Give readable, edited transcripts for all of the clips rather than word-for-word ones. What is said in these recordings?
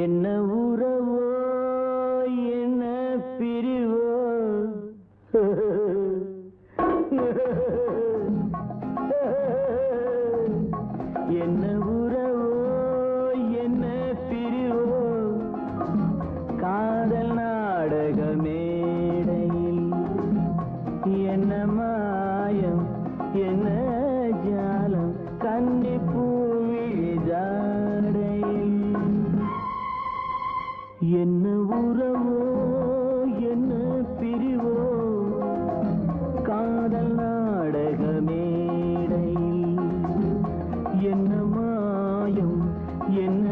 என்ன உறவோ என்ன பிரிவோ என்ன உறவோ என்ன பிரிவோ காதல் நாடக மேடையில் என்ன மாயம் என்ன ஜாலம் கன்னி பூவிழி ஜாடையில் என்ன உறவோ என்ன பிரிவோ காதல் நாடக மேடையில் என்ன மாயம் என்ன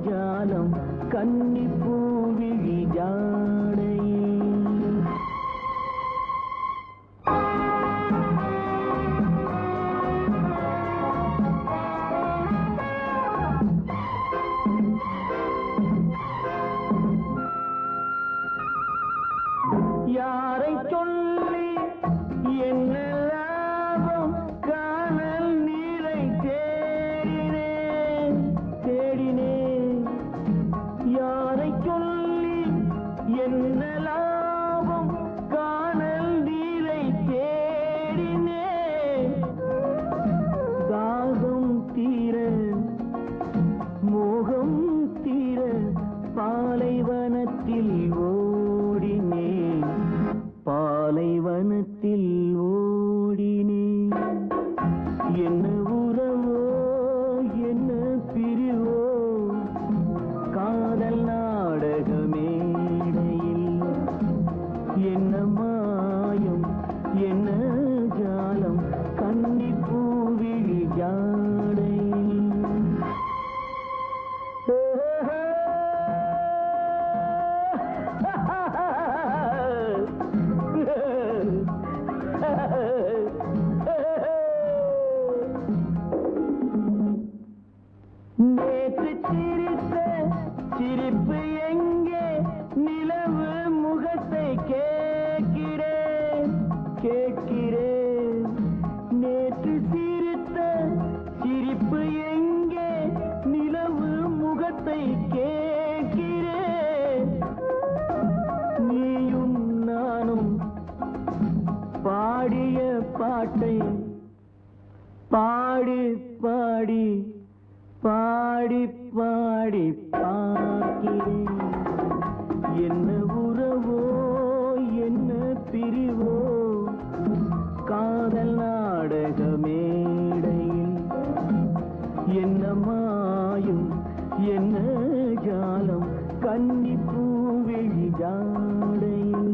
ஜாலம் கன்னி பூவிழி ஜாடையில் யாரை சொல்லி என்ன லாபம் காணல் நீரை தேடினேன் தேடினேன் யாரை சொல்லி என்ன லாபம் காணல் நீரை தேடினேன் தாகம் தீர மோகம் தீர பாலைவனத்தில் ஓடினேன் பாலைவனத்தில் ஓடினேன் என்ன உறவோ என்ன பிரிவோ காதல் நாடக மேடையில் என்ன மாயம் என்ன ஜாலம் கன்னி பூவிழி ஜாடையில் நேற்று சிரித்த சிரிப்பு எங்கே நிலவு முகத்தை கேட்கிறேன் கேட்கிறேன் நேற்று சிரித்த சிரிப்பு எங்கே நிலவு முகத்தை கேட்கிறேன் நீயும் நானும் பாடிய பாட்டை பாடி பாடி பாடி பாடி பார்க்கிறேன் என்ன உறவோ என்ன பிரிவோ காதல் நாடக மேடையில் என்ன மாயும் என்ன ஜாலம் கன்னி பூவிழி ஜாடையில்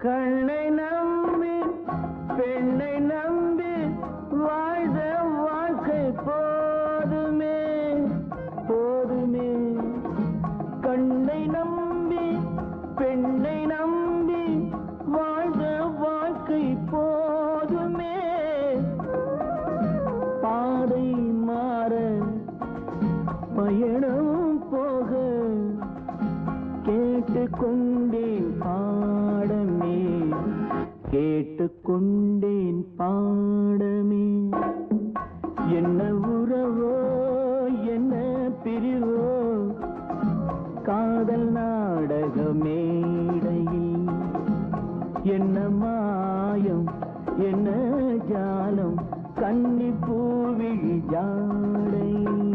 கண்ணை நம்பி பெண்ணை நம்பி வாழ்ந்த வாழ்க்கை போதுமே போதுமே கண்ணை நம்பி பெண்ணை நம்பி வாழ்ந்த வாழ்க்கை போதுமே பாதை மாற பயணம் போக கேட்டுக்கொண்டேன் பாடமே கேட்டுக்கொண்டேன் பாடமே என்ன உறவோ என்ன பிரிவோ காதல் நாடக மேடையில் என்ன மாயம் என்ன ஜாலம் கன்னி பூவிழி ஜாடையில்